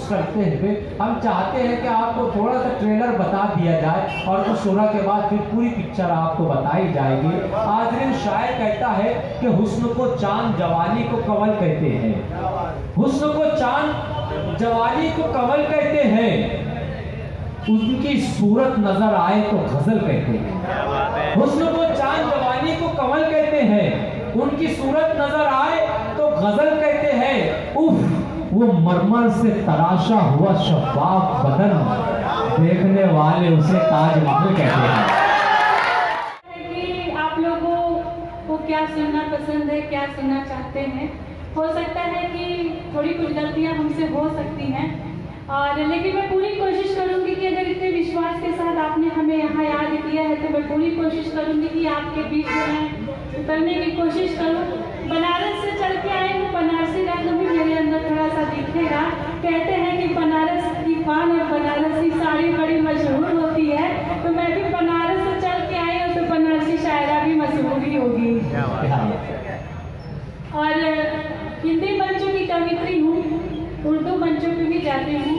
कोशिश करते हुए हम चाहते हैं कि आपको थोड़ा सा ट्रेलर बता दिया जाए और कुछ सुना के बाद फिर पूरी पिक्चर आपको बताई जाएगी। आजरीन, शायर कहता है कि हुस्न को चांद जवानी को कमल कहते हैं, हुस्न को चांद जवानी को कमल कहते हैं, उनकी सूरत नजर आए तो गजल कहते हैं। हुस्न को चांद जवानी को कमल कहते हैं, उनकी सूरत नजर आए तो गजल कहते हैं। उफ, वो मरमर से तराशा हुआ शफाफ बदन, देखने वाले उसे ताजमहल कहते हैं। आप लोगों को क्या सुनना पसंद है, क्या सुनना चाहते हैं। हो सकता है कि थोड़ी कुछ गलतियां हमसे हो सकती हैं, और लेकिन मैं पूरी कोशिश करूंगी कि अगर इतने विश्वास के साथ आपने हमें यहाँ याद किया है तो मैं पूरी कोशिश करूंगी कि आपके बीच में उतरने की कोशिश करूँ। बनारस से चल के आए हूँ, बनारसी रंग भी मेरे अंदर थोड़ा सा दिखेगा। कहते हैं कि बनारस की पान और बनारसी साड़ी बड़ी मशहूर होती है, तो मैं भी बनारस से चल के आई हूँ तो बनारसी शायरा भी मशहूर ही होगी। और हिंदी मंचों की कवित्री हूँ, उर्दू मंचों पे भी जाती हूँ,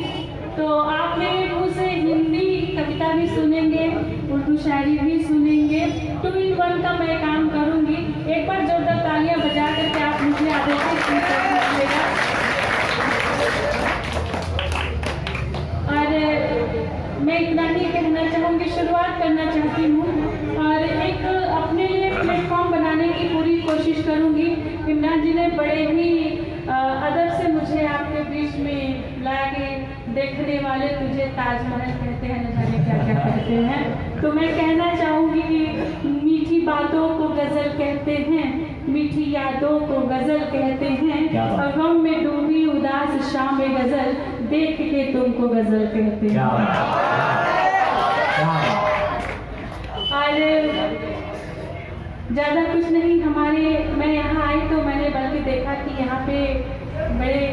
तो आप मेरे मुँह से हिंदी कविता भी सुनेंगे, उर्दू शायरी भी सुनेंगे। 2 in 1 का मैं काम करूँगी। एक बार जोरदार तालियां बजा करके आप मुझे आदेशित कीजिएगा। और मैं इतना ही कहना चाहूँगी, शुरुआत करना चाहती हूँ और एक अपने लिए प्लेटफॉर्म बनाने की पूरी कोशिश करूँगी। इमरान जी ने बड़े ही अदब से मुझे आपके बीच में ला के, देखने वाले तुझे ताजमहल कहते हैं, न जाने क्या क्या कहते हैं। तो मैं कहना चाहूँगी कि मीठी बातों को गजल कहते हैं, मीठी यादों को गजल कहते हैं, और गम में डूबी उदास शाम में गजल देख के तुमको गजल कहते हैं। और ज़्यादा कुछ नहीं, मैं यहाँ आई तो मैंने बल्कि देखा कि यहाँ पे बड़े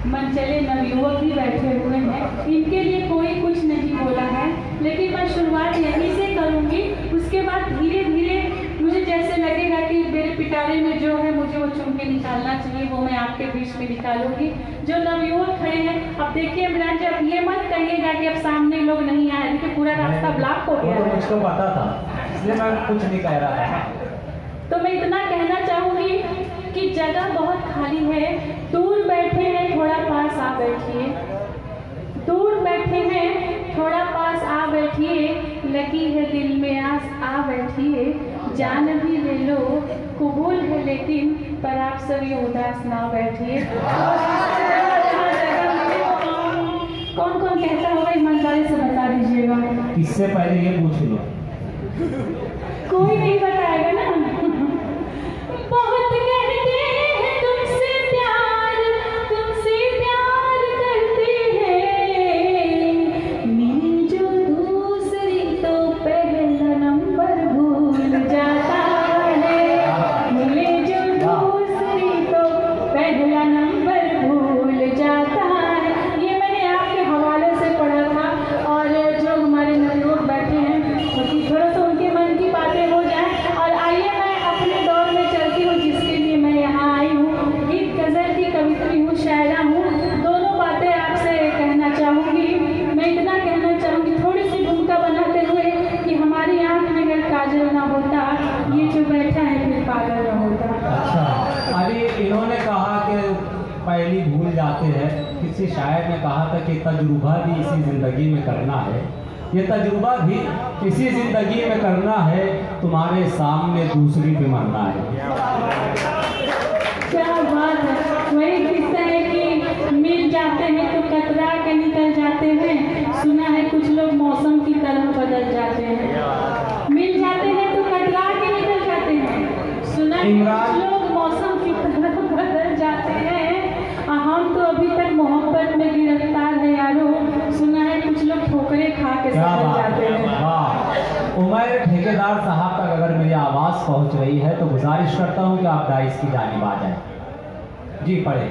मनचले नवयुवक भी बैठे हुए हैं। इनके लिए कोई कुछ नहीं बोला है, लेकिन मैं शुरुआत यहीं से करूँगी। उसके बाद धीरे धीरे मुझे जैसे लगेगा कि मेरे पिटारे में जो है मुझे वो चुन के निकालना चाहिए, वो मैं आपके बीच में निकालूंगी। जो नवयुवक खड़े हैं, अब देखिए इमरान जी, अब ये मत कहिएगा कि अब सामने लोग नहीं आए, देखिए पूरा रास्ता ब्लॉक हो गया। तो मुझको पता था, इसलिए मैं कुछ नहीं कह रहा था। तो मैं इतना कहना चाहूँगी कि जगह बहुत खाली है, दूर बैठे हैं थोड़ा पास आ बैठिए, दूर बैठे हैं थोड़ा पास आ बैठिए, लगी है दिल में आस आ बैठिए, जान भी ले लो कबूल है लेकिन पर आप सभी उदास ना बैठिए। कौन कौन कहता होगा ईमानदारी से बता दीजिएगा। इससे पहले ये पूछ लो, कोई नहीं बताएगा ना। बहुत कहते हैं तुमसे प्यार करते हैं, मिली जो दूसरी तो पहला नंबर भूल जाता है, मिले जो दूसरी तो पहला नंबर भूल जाता है। ये मैंने आपके हवाले से पढ़ा था, और जो हमारे नवयुवक बैठे हैं थोड़ा सा उनके मन की बातें हो जाए। और आइए मैं अपने दौर में चलती हूँ, जिसके लिए मैं यहाँ आई हूँ। गीत गजल की कवित्री हूँ, शायरा हूँ, दोनों बातें आपसे कहना चाहूँगी। मैं इतना कहना चाहूँगी थोड़ी सी भूमिका बनाते हुए कि हमारी आँख में अगर काजल ना होता, ये जो बैठा है फिर पागल ना होता। अच्छा, अभी इन्होंने कहा कि पहली भूल जाते हैं। किसी शायर ने कहा था कि तजुर्बा भी इसी जिंदगी में करना है, ये तजुर्बा भी इसी जिंदगी में करना है, तुम्हारे सामने दूसरी पे मरना है। क्या बात है। वही किस्सा है कि मिल जाते हैं तो कतरा के निकल जाते हैं, सुना है कुछ लोग मौसम की तरह बदल जाते हैं। मिल जाते हैं तो कतरा के निकल जाते हैं, सुना है कुछ लोग मौसम की तरह बदल जाते हैं। हम तो अभी तक मोहब्बत में गिरफ्तार है यारो, सुना है कुछ लोग ठोकरे खा के निकल जाते हैं। उमर ठेकेदार साहब तक अगर मेरी आवाज़ पहुंच रही है तो गुजारिश करता हूं कि आप डाइस की जानिब आ जाएं। जी पढ़े।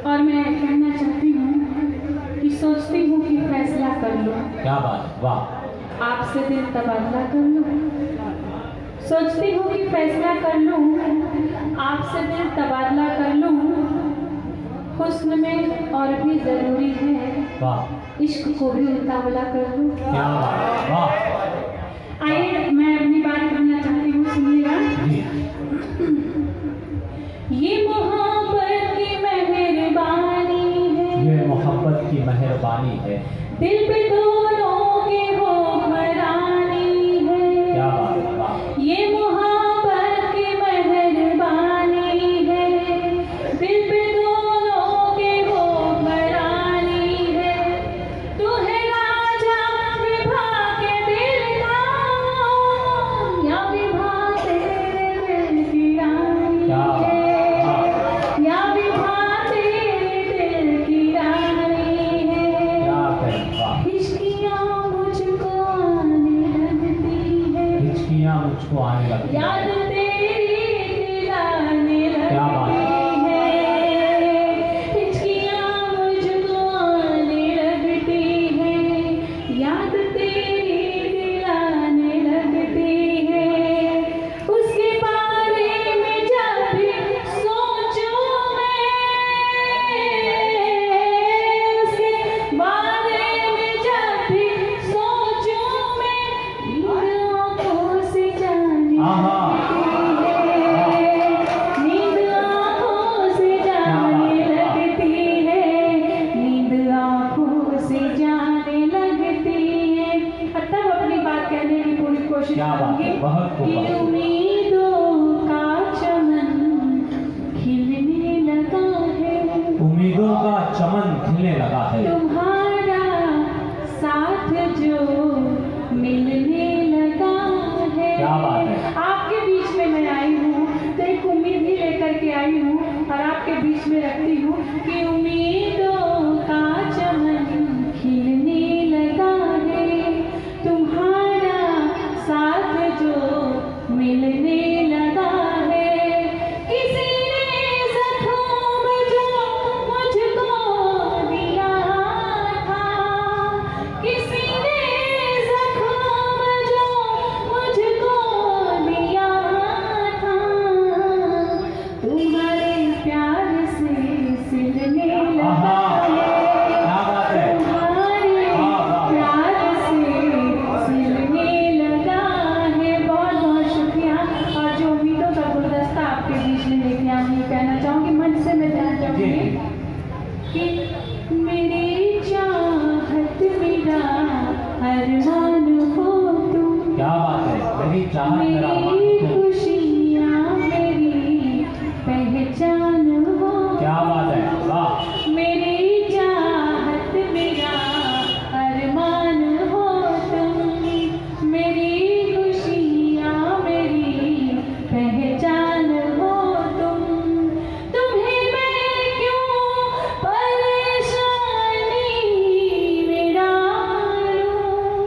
और मैं कहना चाहती हूँ कि सोचती हूँ कि फैसला कर लो। क्या बात, वाह। आपसे दिल तबादला कर लूँ, सोचती हूँ कि फैसला कर लूँ, आपसे दिल तबादला कर लूँ, हुस्न में और भी जरूरी है वाह, इश्क को भी उतावला कर दूं। क्या बात, वाह आइए मैं अपनी बात करना चाहती हूँ, सुनिएगा। जी। ये मोहब्बत की मेहरबानी है, ये मोहब्बत की मेहरबानी है, दिल पे दोनों के हुक्मरानी है। क्या बात है, वाह ये मोहब्बत की मेहरबानी है, दिल पे दोनों के हुक्मरानी है। तू है राजा विभा के दिल का, या विभा तेरे दिल की रानी क्या बात, है, वाह, या विभा तेरे दिल की रानी है। क्या करें, वाह। हिचकियाँ मुझको आने लगती है, हिचकियाँ मुझको आने लगती हैं। याद तेरी दिलाने क्या बात लगती है। हिचकियाँ मुझको आने लगती है, याद तेरी दिलाने लगती है। उसके बारे में जब भी सोचूं मैं, उसके बारे में जब भी सोचूं मैं, नींद आँखों से जाने आहा, नींद आँखों से जाने लगती है, नींद आँखों से जाने लगती है। तब अपनी बात कहने की पूरी कोशिश क्या बात है, करूंगी बहुत खूब, कि बहुत खूब। उम्मीदों का चमन खिलने लगा है, उम्मीदों का चमन खिलने लगा है, तुम्हारा साथ जो मिलने लगा है। क्या बात है। आपके बीच में मैं आई हूँ तो एक उम्मीद ही लेकर के आई हूँ और आपके बीच में रखती हूँ कि उम्मीदों का चमन खिलने लगा है, तुम्हारा साथ जो मिलने लगा है। किसी ने जख्म जो मुझको दिया था, किसी ने जख्म जो मुझको दिया था, तुम्हारे प्यार से सिलने लगा आहा, है, क्या बात है, तुम्हारे वाह, वाह, प्यार से सिलने लगा है। बहुत बहुत शुक्रिया। और जो उम्मीदों का गुलदस्ता आपके बीच में लेके आई हूँ, कहना चाहूँगी, मन से मैं जानना चाहूँगी कि मेरी चाहत मेरा अरमान हो तुम, क्या बात है, मेरी चाहत मेरा मेरी मान। खुशियाँ मेरी पहचान हो, क्या बात है, वाह मेरी चाहत मेरा अरमान हो तुम, मेरी खुशियाँ मेरी पहचान हो तुम। तुम्हें मैं क्यों परेशानी में डालूं,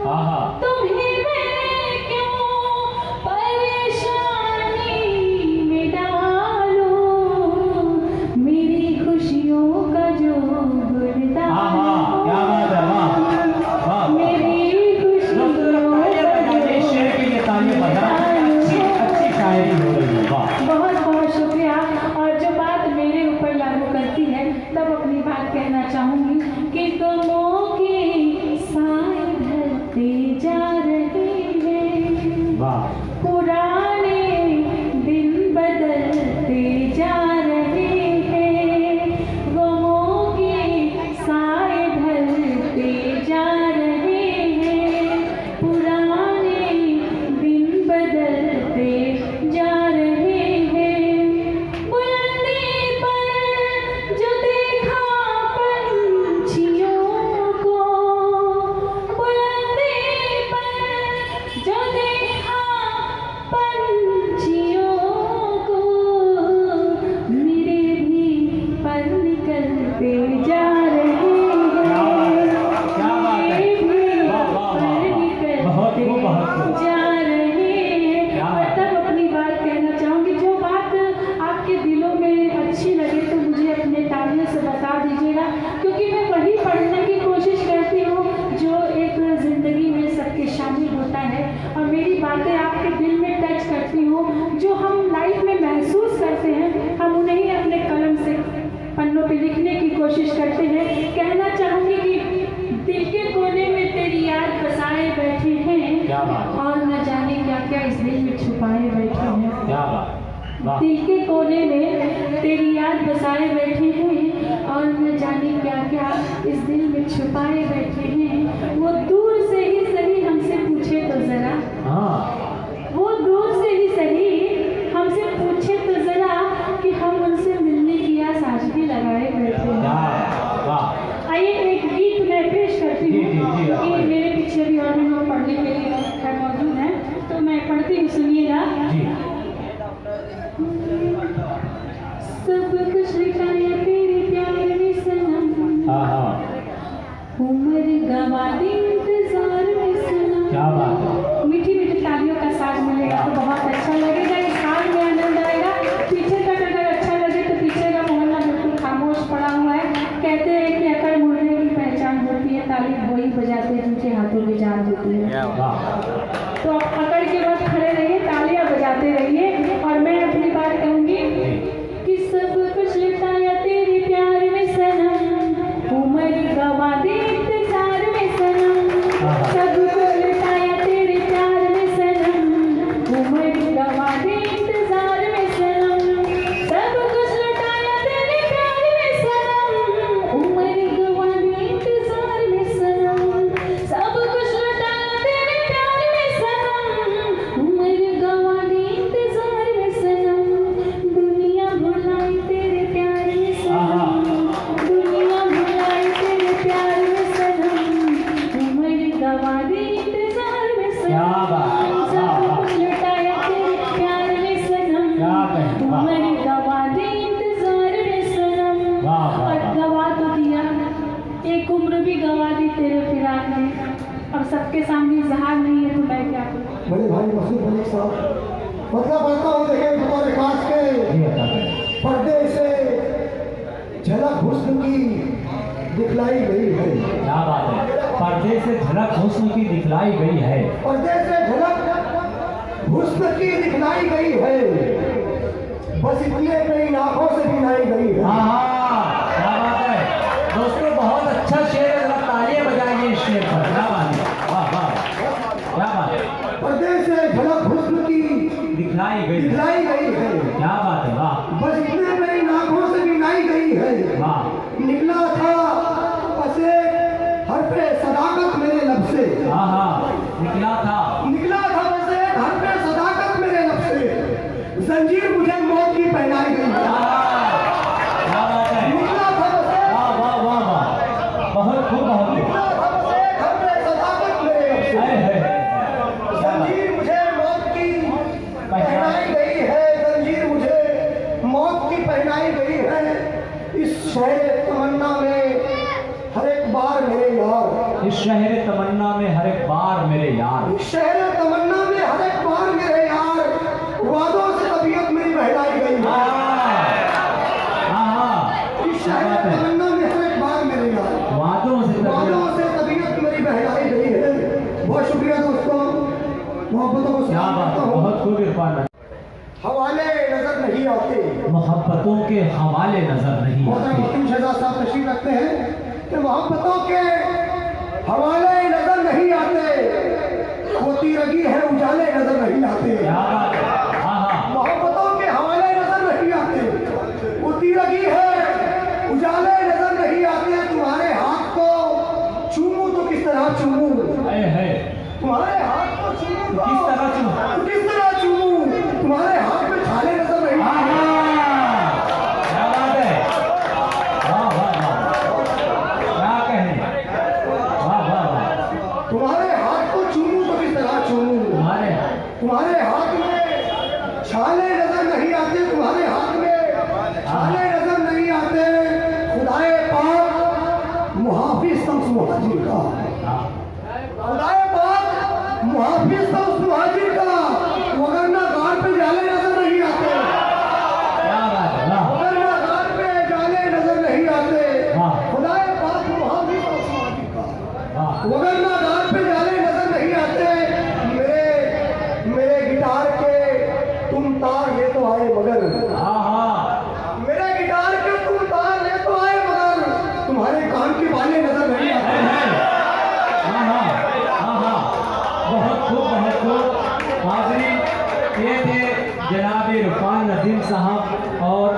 आहा, तुम्हें मैं क्यों परेशानी में डालूं, मेरी खुशियों का जो गुलदान आहा, क्या बात है, वाह, वाह, मेरी खुशियों ये शेर के लिए तालियां बजा, अच्छी अच्छी शायरी हो रही है, वाह बहुत बहुत शुक्रिया। और जो बात मेरे ऊपर लागू करती है, तब अपनी बात कहना चाहूंगी कि गमों के साए ढलते जा रहे हैं, वाह, पुराने दिन बदलते जा रहे हैं, गमों के साए ढलते जा रहे हैं, पुराने दिन बदलते जा रहे हैं। बुलंदी पर जो देखा पंछियों कोशिश करते हैं। कहना चाहूंगी कि दिल के कोने में तेरी याद बसाए बैठे हैं, क्या बात। और न जाने क्या क्या इस दिल में छुपाए बैठे हैं। क्या बात, वाह। दिल के कोने में तेरी याद बसाए बैठे हैं, और न जाने क्या क्या इस दिल में छुपाए बैठे हैं। वो दूर से ही सही हमसे पूछे तो जरा, हाँ, वो दूर से ही सही हमसे पूछे तो जरा, कि हम उनसे मिलने की आस आज भी लगाए बैठे क्या हैं। वाह। आइए एक गीत मैं पेश करती जी, हूँ। जी, जी, ये मेरे पीछे भी और भी लोग पढ़ने के लिए मौजूद हैं, तो मैं पढ़ती हूँ, सुनिएगा। जी, सब कुछ लिखाया तेरे प्यार में सनम, हाँ हाँ, उम्र गवा दी इंतजार में सनम। क्या बात है। मीठी मीठी तालियों का साज मिलेगा तो बहुत अच्छा लगेगा, इस साज में आनंद आएगा। पीछे तक अगर अच्छा लगे तो पीछे का मोहल्ला बिल्कुल खामोश पड़ा हुआ है। कहते हैं कि अकड़ मुड़ने की पहचान होती है, ताली वही बजाते हैं जिनके हाथों में जान होती है। वाह। तो आप अकड़ के बाद खड़े रहिए, तालियां बजाते रहिए, और मैं अपनी बात कहूंगी कि सब कुछ लुटाया तेरे प्यार में सनम, उम्र गवा दी इंतजार में सनम। सब कुछ लुटाया तेरे प्यार में सनम, उम्र गवा दी इंतजार में सनम। सब कुछ लुटाया तेरे प्यार में सनम, उम्र गवा दी इंतजार में सनम। सब कुछ लुटाया तेरे प्यार में सनम, उम्र गवा दी इंतजार में सनम। दुनिया भुलाई तेरे प्यार में सनम, दुनिया भुलाई तेरे प्यार में सनम, उम्र गवा दी इंतजार में सनम। क्या बात, सब कुछ लुटाया तेरे प्यार में सनम, क्या कहें, वाह। उम्र गवा दी इंतजार में सनम। वाह, वाह, और वाह। गवा तो दिया, एक उम्र भी गवा दी तेरे फिराक में। अब सबके सामने इजहार नहीं है तो मैं क्या करूं। बड़े भाई मसूद मलिक साहब, मतलब पढ़ता हूँ देखें बतौर खास के जी, अता करें। पर्दे से झलक हुस्न की दिखलाई गई है। क्या बात है। पर्दे से झलक हुस्न की दिखलाई गई है। पर्दे से झलक हुस्न की दिखलाई गई है, बस इतने पे इन आंखों से गिनाई गई है। हाँ हाँ, क्या बात है दोस्तों, बहुत अच्छा शेर है। जरा तालियां बजाइए इस शेर पर। क्या बात है, वाह वाह, क्या बात है। पर्दे से झलक हुस्न की दिखलाई गई, दिखलाई गई है, क्या बात है, वाह बस इतने पे इन आंखों से गिनाई गई है। वाह। निकला था बस एक हरफे सदाकत मेरे लब से, हाँ हाँ, निकला था। निकला था बस एक हरफे सदाकत मेरे लब से, जंजीर मुझे मौत की पहनाई गई है। क्या बात है, निकला था बस एक, वाह वाह वाह वाह, बहुत खूब, बहुत खूब। निकला था बस एक हरफे सदाकत मेरे लब से, है, क्या बात। जंजीर मुझे मौत की पहनाई गई है, जंजीर मुझे मौत की पहनाई गई है। इस शहर तमन्ना में हर एक बार मेरे यार, इस शहर तमन्ना में हर एक बार मेरे यार, इस शहर तमन्ना में हर एक बार मेरे यार, वादों से तबीयत मेरी बहलाई गई है। इस क्या शहर बात है। तमन्ना में हर एक बार मेरे यार, वादों से वादों तबीयत, से तबीयत मेरी बहलाई गई है। बहुत शुक्रिया दोस्तों, मोहब्बतों को क्या सलाम बात करता है, हूँ। बहुत खूब इरफान। हवाले नजर नहीं आते, मोहब्बतों के हवाले नजर नहीं मोहतरम आते। वकील शहजाद साहब तशरीफ रखते हैं कि मोहब्बतों के हवाले नजर नहीं आते, वो तीरगी है उजाले नजर नहीं आते। क्या बात है, हाँ हाँ, मोहब्बतों के हवाले नजर नहीं आते, वो तीरगी है उजाले नजर नहीं आते। तुम्हारे हाथ को चूमूं तो किस तरह चूमूं, है तुम्हारे हाथ को चूमूं तो किस तरह चूमूं? तो किस तरह चूमूं, तुम्हारे हाथ में छाले नजर नहीं हाँ आते। हाँ, क्या बात है, वाह वाह वाह, क्या कहें, वाह वाह वाह। तुम्हारे हाथ को चूमूं तो किस तरह चूमूं, तुम्हारे हाथ में छाले नजर नहीं आते, तुम्हारे हाथ में छाले नजर नहीं आते। खुदाए पाक मुहाफिज था उस मुहाजिर का, खुदाए पाक मुहाफिज था उस मुहाजिर का, वगरना गार पे जाले नजर नहीं आते, क्या बात है, वाह वगरना गार पे जाले नजर नहीं आते। वाह। खुदाए पाक मुहाफिज था उस मुहाजिर का, वाह, वगरना गार पे जाले नजर नहीं आते। मेरे गिटार के तुम तार ले तो आए मगर, हाँ हाँ, मेरे गिटार के तुम तार ले तो आए मगर, दोस्तों, हाज़रीन, ये थे जनाब इरफान नदीम साहब और